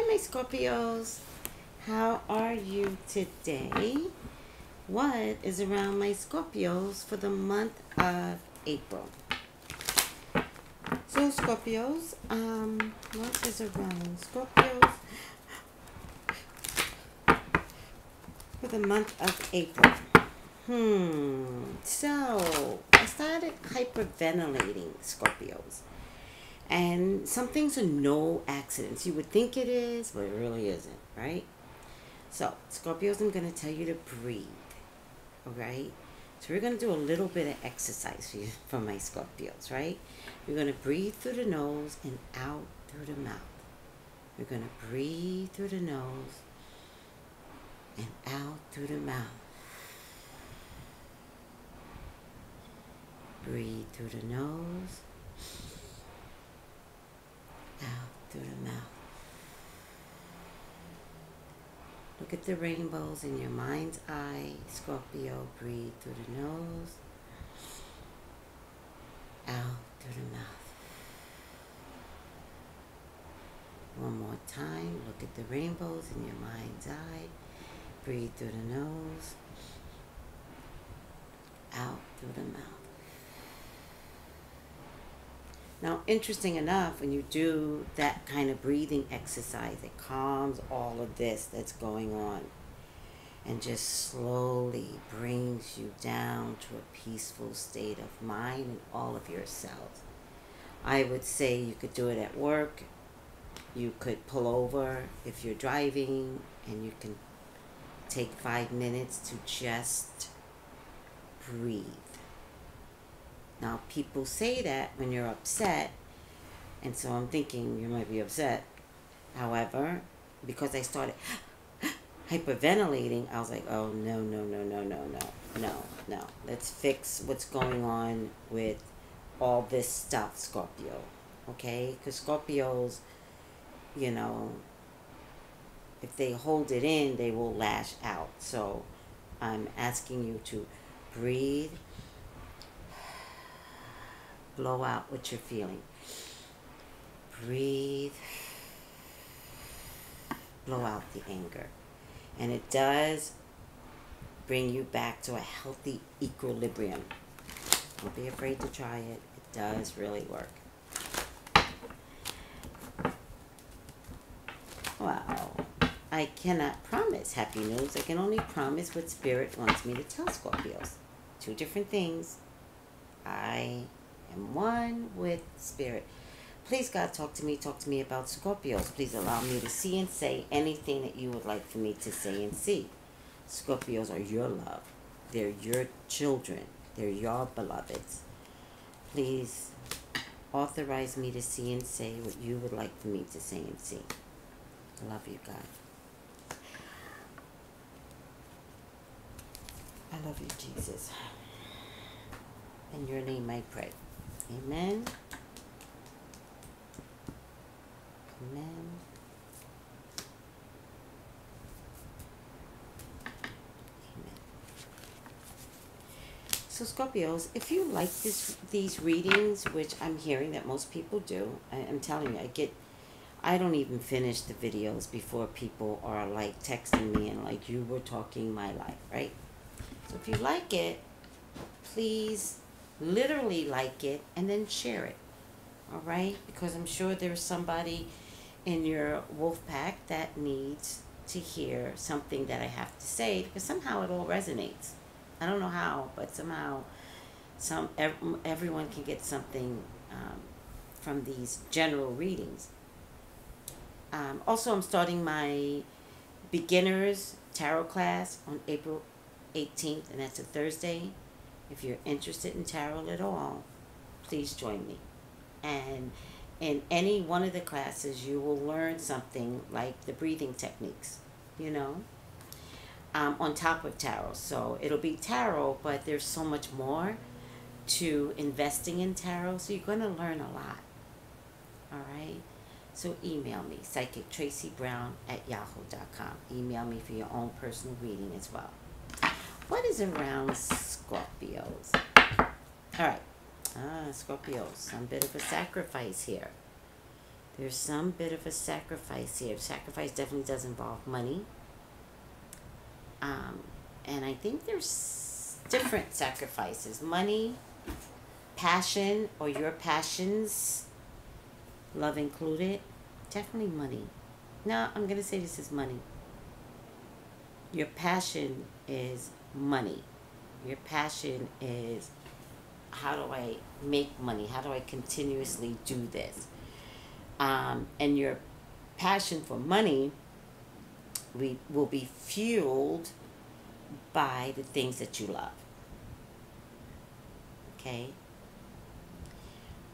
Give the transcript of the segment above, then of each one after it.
my Scorpios. How are you today? What is around my Scorpios for the month of April? So Scorpios, what is around Scorpios for the month of April? So I started hyperventilating, Scorpios. And some things are no accidents. You would think it is, but it really isn't, right? So, Scorpios, I'm going to tell you to breathe, all right? So we're going to do a little bit of exercise for my Scorpios, right? We're going to breathe through the nose and out through the mouth. We're going to breathe through the nose and out through the mouth. Breathe through the nose, out through the mouth. Look at the rainbows in your mind's eye. Scorpio, breathe through the nose, out through the mouth. One more time. Look at the rainbows in your mind's eye. Breathe through the nose, out through the mouth. Now, interesting enough, when you do that kind of breathing exercise, it calms all of this that's going on and just slowly brings you down to a peaceful state of mind and all of your cells. I would say you could do it at work. You could pull over if you're driving, and you can take 5 minutes to just breathe. Now, people say that when you're upset, and so I'm thinking you might be upset. However, because I started hyperventilating, I was like, oh, no. Let's fix what's going on with all this stuff, Scorpio, okay? Because Scorpios, you know, if they hold it in, they will lash out. So I'm asking you to breathe. Blow out what you're feeling. Breathe. Blow out the anger. And it does bring you back to a healthy equilibrium. Don't be afraid to try it. It does really work. Wow. I cannot promise happy news. I can only promise what Spirit wants me to tell Scorpios. Two different things. I am one with Spirit. Please, God, talk to me about Scorpios. Please allow me to see and say anything that you would like for me to say and see. Scorpios are your love. They're your children. They're your beloveds. Please authorize me to see and say what you would like for me to say and see. I love you, God. I love you, Jesus. In your name I pray. Amen. Amen. Amen. So Scorpios, if you like these readings, which I'm hearing that most people do, I'm telling you, I don't even finish the videos before people are like texting me and like, you were talking my life, right? So if you like it, please literally like it and then share it. All right? Because I'm sure there's somebody in your wolf pack that needs to hear something that I have to say, because somehow it all resonates. I don't know how, but somehow everyone can get something from these general readings. Also, I'm starting my beginners tarot class on April 18th, and that's a Thursday. If you're interested in tarot at all, please join me. And in any one of the classes, you will learn something like the breathing techniques, you know, on top of tarot. So it'll be tarot, but there's so much more to investing in tarot. So you're going to learn a lot. All right? So email me, psychictraceybrown@yahoo.com. Email me for your own personal reading as well. What is around Scorpios? All right. Scorpios, some bit of a sacrifice here. There's some bit of a sacrifice here. Sacrifice definitely does involve money. And I think there's different sacrifices. Money, passion, or your passions, love included. Definitely money. No, I'm going to say this is money. Your passion is money. Your passion is, how do I make money? How do I continuously do this? And your passion for money will be fueled by the things that you love. Okay?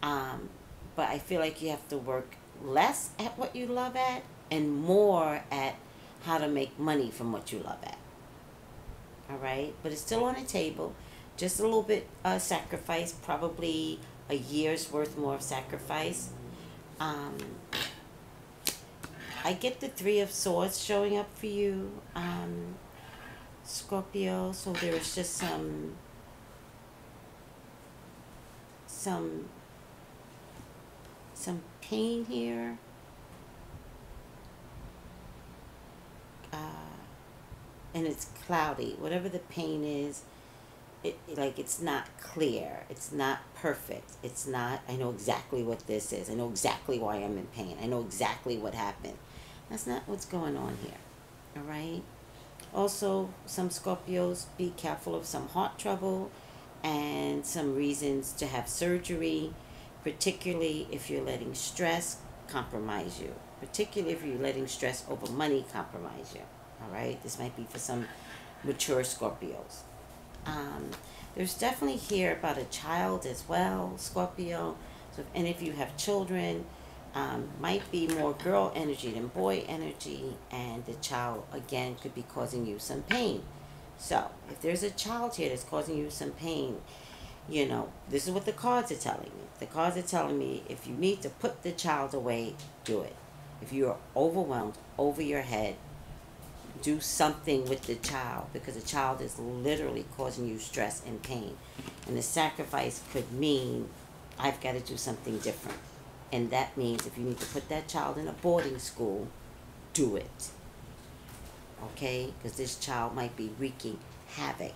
But I feel like you have to work less at what you love at and more at how to make money from what you love at. All right? But it's still on the table. Just a little bit sacrifice, probably a year's worth more of sacrifice. I get the Three of Swords showing up for you, Scorpio. So there's just some pain here. And it's cloudy. Whatever the pain is, it's not clear. It's not perfect. It's not, I know exactly what this is. I know exactly why I'm in pain. I know exactly what happened. That's not what's going on here. All right? Also, some Scorpios, be careful of some heart trouble and some reasons to have surgery, particularly if you're letting stress compromise you. Particularly if you're letting stress over money compromise you. All right? This might be for some mature Scorpios. There's definitely here about a child as well, Scorpio. So if any of you have children, might be more girl energy than boy energy, and the child, again, could be causing you some pain. So if there's a child here that's causing you some pain, you know, this is what the cards are telling me. The cards are telling me if you need to put the child away, do it. If you are overwhelmed, over your head, do something with the child, because the child is literally causing you stress and pain. And the sacrifice could mean I've got to do something different. And that means if you need to put that child in a boarding school, do it. Okay? Because this child might be wreaking havoc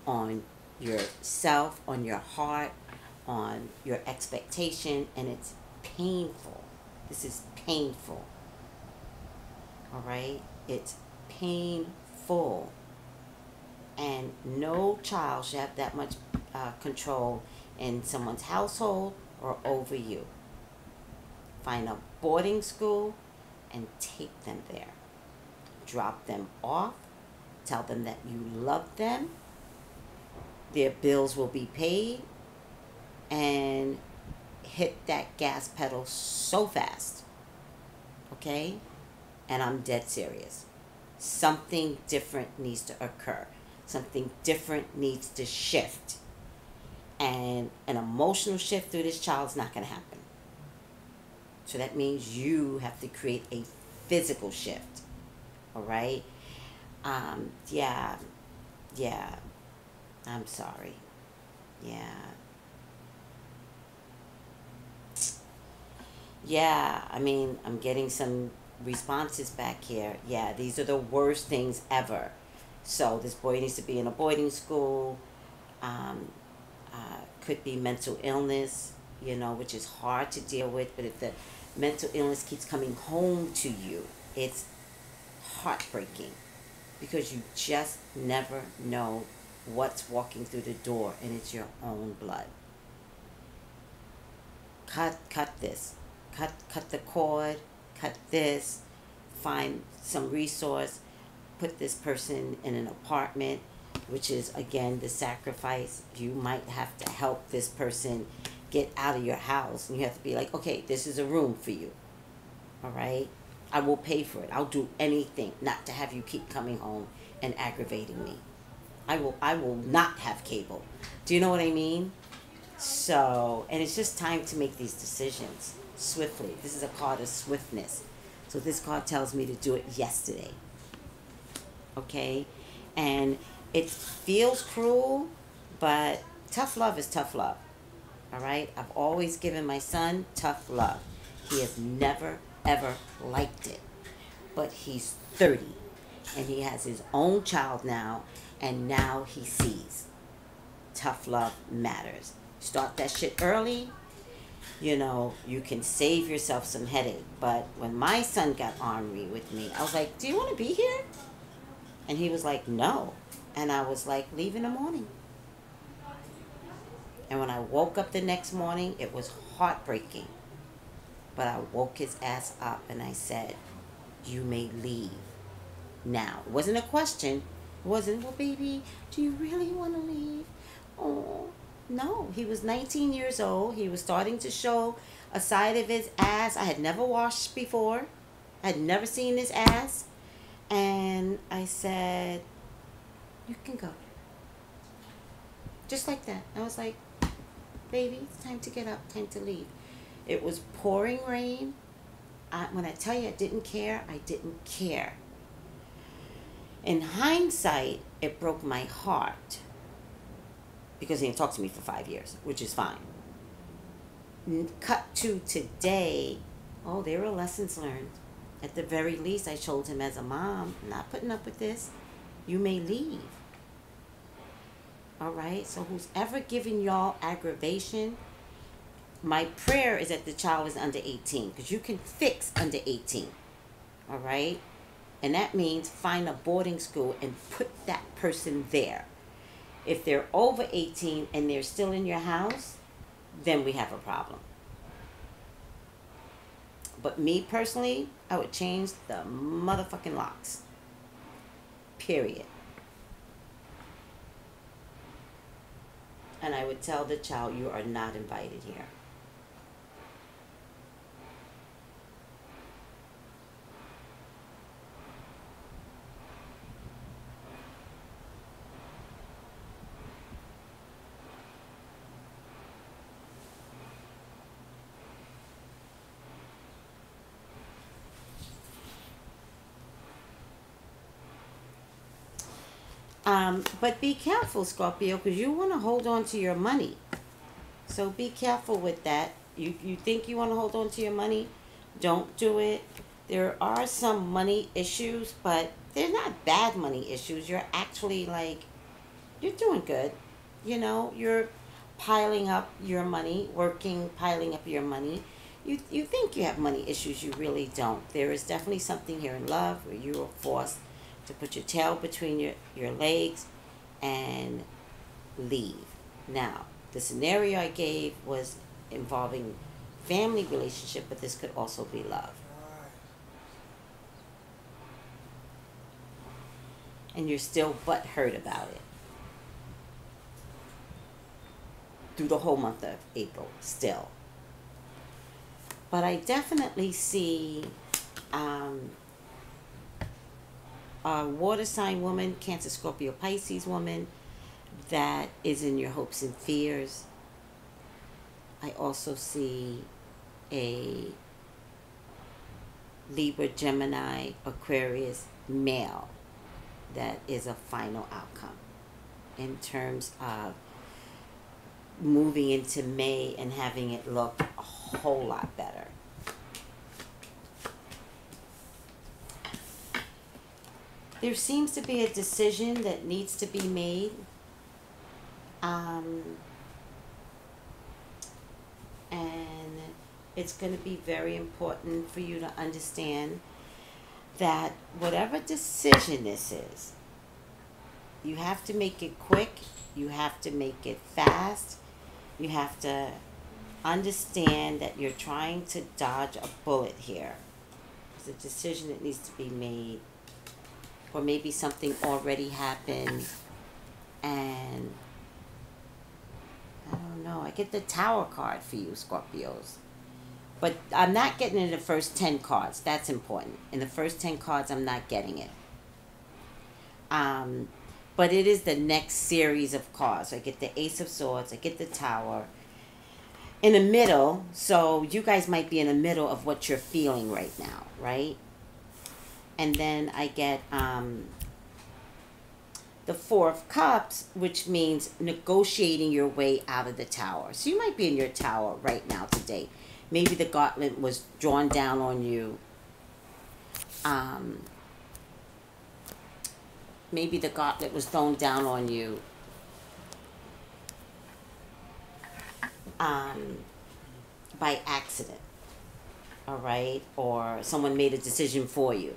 on yourself, on your heart, on your expectation, and it's painful. This is painful. All right? It's painful. And no child should have that much control in someone's household or over you. Find a boarding school and take them there. Drop them off. Tell them that you love them. Their bills will be paid. And hit that gas pedal so fast. Okay? And I'm dead serious. Something different needs to occur. Something different needs to shift. And an emotional shift through this child is not going to happen. So that means you have to create a physical shift. All right? Yeah. I'm sorry. Yeah, I mean, I'm getting some responses back here. Yeah, these are the worst things ever. So this boy needs to be in a boarding school. Could be mental illness, you know, which is hard to deal with. But if the mental illness keeps coming home to you, it's heartbreaking, because you just never know what's walking through the door, and it's your own blood. Cut this. Cut the cord. Cut this. Find some resource. Put this person in an apartment, which is, again, the sacrifice. You might have to help this person get out of your house. And you have to be like, okay, this is a room for you. All right? I will pay for it. I'll do anything not to have you keep coming home and aggravating me. I will not have cable. Do you know what I mean? So, and it's just time to make these decisions swiftly. This is a card of swiftness. So this card tells me to do it yesterday. Okay? And it feels cruel, but tough love is tough love. All right? I've always given my son tough love. He has never, ever liked it. But he's 30 and he has his own child now, and now he sees tough love matters. Start that shit early, you know, you can save yourself some headache. But when my son got ornery with me, I was like, do you want to be here? And he was like, no. And I was like, leave in the morning. And when I woke up the next morning, it was heartbreaking. But I woke his ass up and I said, you may leave now. It wasn't a question. It wasn't, well, baby, do you really want to leave? Oh, no. He was 19 years old. He was starting to show a side of his ass I had never washed before. I had never seen his ass. And I said, you can go. Just like that. I was like, baby, it's time to get up, time to leave. It was pouring rain. When I tell you I didn't care, I didn't care. In hindsight, it broke my heart because he didn't talk to me for 5 years, which is fine. Cut to today, oh, there were lessons learned. At the very least, I told him as a mom, I'm not putting up with this. You may leave. All right? So who's ever given y'all aggravation, my prayer is that the child is under 18, because you can fix under 18. All right? And that means find a boarding school and put that person there. If they're over 18 and they're still in your house, then we have a problem. But me personally, I would change the motherfucking locks. Period. And I would tell the child, you are not invited here. But be careful, Scorpio, because you want to hold on to your money. So be careful with that. You think you want to hold on to your money? Don't do it. There are some money issues, but they're not bad money issues. You're actually like, you're doing good. You know, you're piling up your money, working, piling up your money. You think you have money issues, you really don't. There is definitely something here in love where you are forced to put your tail between your legs and leave. Now, the scenario I gave was involving family relationship, but this could also be love. And you're still butthurt about it. Through the whole month of April, still. But I definitely see a water sign woman, Cancer, Scorpio, Pisces woman that is in your hopes and fears. I also see a Libra, Gemini, Aquarius male that is a final outcome in terms of moving into May and having it look a whole lot better. There seems to be a decision that needs to be made. And it's going to be very important for you to understand that whatever decision this is, you have to make it quick. You have to make it fast. You have to understand that you're trying to dodge a bullet here. It's a decision that needs to be made. Or maybe something already happened and I don't know. I get the Tower card for you, Scorpios. But I'm not getting in the first 10 cards. That's important. In the first 10 cards, I'm not getting it. But it is the next series of cards. So I get the Ace of Swords. I get the Tower. In the middle, so you guys might be in the middle of what you're feeling right now, right? And then I get the Four of Cups, which means negotiating your way out of the Tower. So you might be in your Tower right now today. Maybe the gauntlet was drawn down on you. Um, maybe the gauntlet was thrown down on you. Um, by accident, all right? Or someone made a decision for you.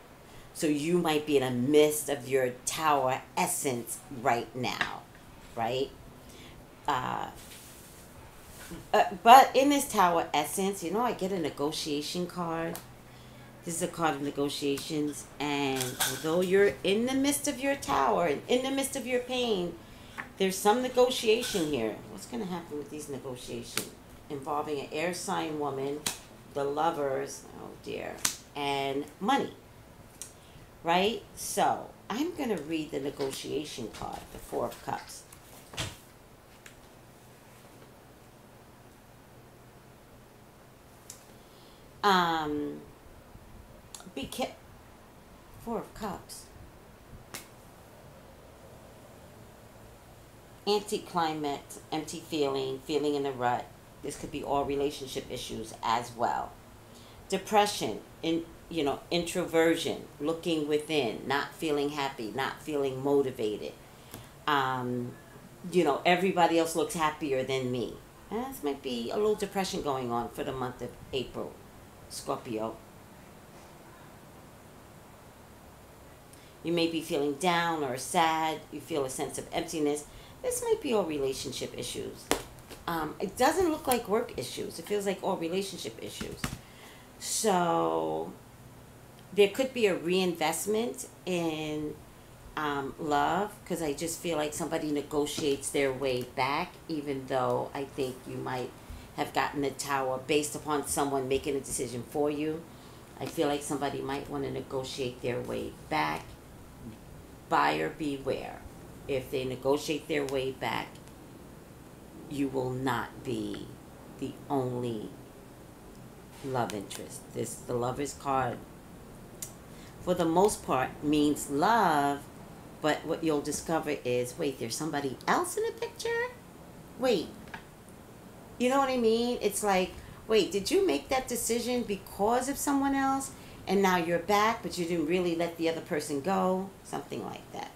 So you might be in the midst of your tower essence right now, right? Uh, but in this tower essence, I get a negotiation card. This is a card of negotiations. And although you're in the midst of your tower and in the midst of your pain, there's some negotiation here. What's going to happen with these negotiations? Involving an air sign woman, the lovers, oh dear, and money. Right? So, I'm going to read the negotiation card, the Four of Cups. Four of Cups. Anticlimax, empty feeling in a rut. This could be all relationship issues as well. Depression, introversion, looking within, not feeling happy, not feeling motivated. Everybody else looks happier than me. And this might be a little depression going on for the month of April, Scorpio. You may be feeling down or sad. You feel a sense of emptiness. This might be all relationship issues. It doesn't look like work issues. It feels like all relationship issues. So there could be a reinvestment in love, because I just feel like somebody negotiates their way back, even though I think you might have gotten the tower based upon someone making a decision for you. I feel like somebody might want to negotiate their way back. Buyer beware. If they negotiate their way back, you will not be the only love interest. The Lover's card, for the most part, means love, but what you'll discover is, wait, there's somebody else in the picture? Wait. You know what I mean? It's like, wait, did you make that decision because of someone else? And now you're back, but you didn't really let the other person go? Something like that.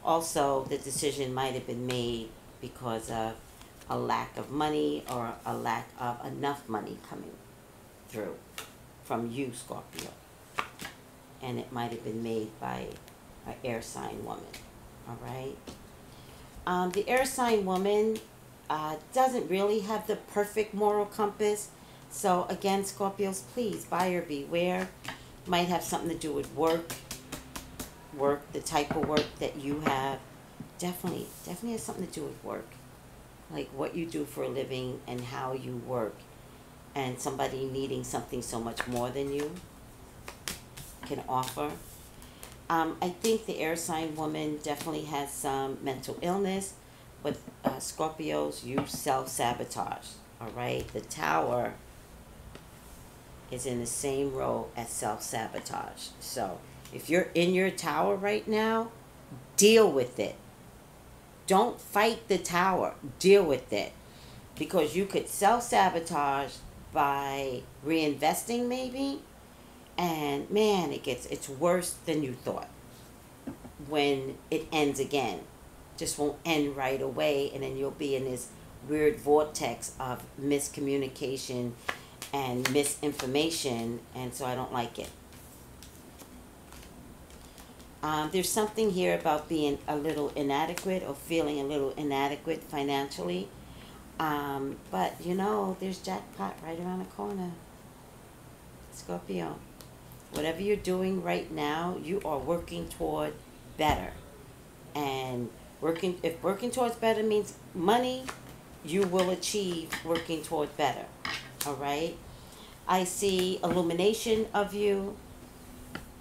Also, the decision might have been made because of a lack of money or a lack of enough money coming through from you, Scorpio. And it might have been made by an air sign woman. All right? The air sign woman doesn't really have the perfect moral compass. So again, Scorpios, please, buyer beware. Might have something to do with work, the type of work that you have. Definitely has something to do with work. Like what you do for a living and how you work. And somebody needing something so much more than you can offer. I think the air sign woman definitely has some mental illness. But Scorpios, you self-sabotage. All right? The tower is in the same row as self-sabotage. So if you're in your tower right now, deal with it. Don't fight the tower. Deal with it. Because you could self-sabotage by reinvesting maybe. And man, it's worse than you thought. When it ends again. Just won't end right away. And then you'll be in this weird vortex of miscommunication and misinformation, and so I don't like it. There's something here about being a little inadequate or feeling a little inadequate financially. But, there's jackpot right around the corner. Scorpio. Whatever you're doing right now, you are working toward better. And if working towards better means money, you will achieve working toward better. All right? I see illumination of you.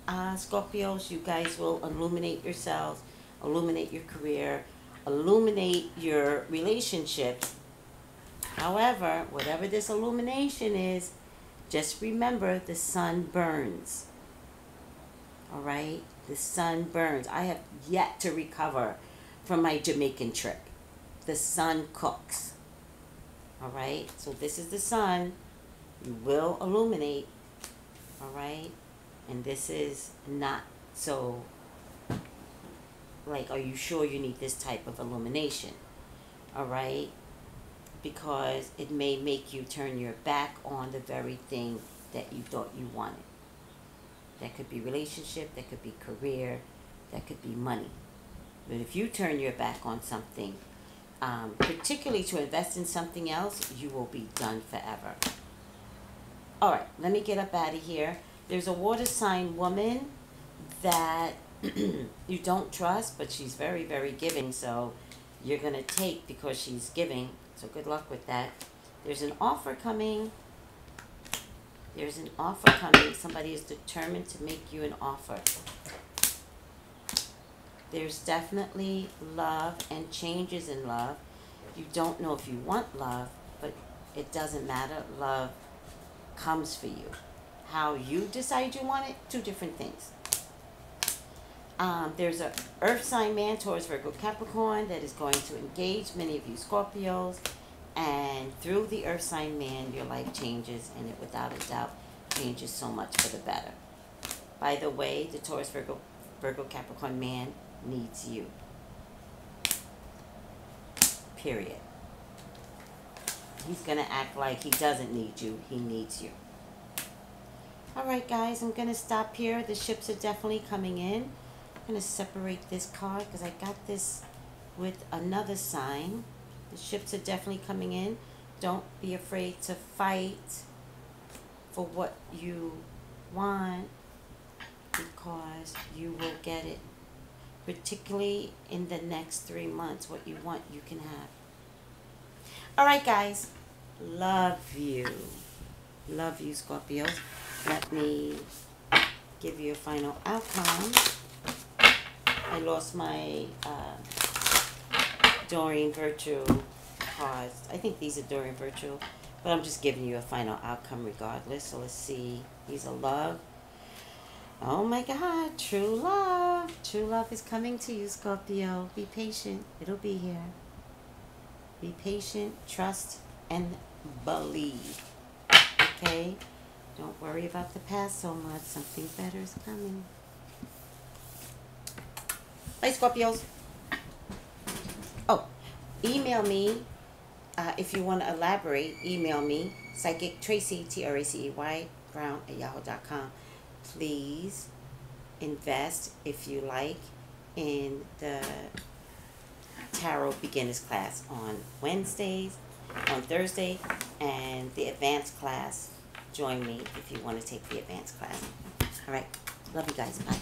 Scorpios, you guys will illuminate yourselves, illuminate your career, illuminate your relationships. However, whatever this illumination is, just remember the sun burns. All right? The sun burns. I have yet to recover from my Jamaican trip. The sun cooks. All right? So this is the sun. You will illuminate. All right? And this is not so, like, are you sure you need this type of illumination? All right? Because it may make you turn your back on the very thing that you thought you wanted. That could be relationship, that could be career, that could be money. But if you turn your back on something, particularly to invest in something else, you will be done forever. All right, let me get up out of here. There's a water sign woman that you don't trust, but she's very, very giving, so you're going to take because she's giving. So good luck with that. There's an offer coming. There's an offer coming. Somebody is determined to make you an offer. There's definitely love and changes in love. You don't know if you want love, but it doesn't matter. Love comes for you. How you decide you want it, two different things. There's a earth sign man, Taurus, Virgo, Capricorn, that is going to engage many of you Scorpios. And through the earth sign man, your life changes, and it without a doubt changes so much for the better. By the way, the Taurus, Virgo, Capricorn man needs you. Period. He's going to act like he doesn't need you. He needs you. Alright guys, I'm going to stop here. The ships are definitely coming in. I'm going to separate this card because I got this with another sign. The ships are definitely coming in. Don't be afraid to fight for what you want, because you will get it. Particularly in the next 3 months, what you want, you can have. Alright guys, love you. Love you, Scorpios. Let me give you a final outcome. I lost my Doreen Virtue cards. I think these are Doreen Virtue, but I'm just giving you a final outcome regardless. So let's see. These are love. Oh my God, true love. True love is coming to you, Scorpio. Be patient. It'll be here. Be patient, trust, and believe. Okay? Don't worry about the past so much. Something better is coming. Bye, Scorpios. Oh, email me if you want to elaborate. Email me, psychictracy, T-R-A-C-E-Y, brown @yahoo.com. Please invest, if you like, in the Tarot Beginners class on Wednesdays, on Thursday, and the advanced class. Join me if you want to take the advanced class. All right. Love you guys. Bye.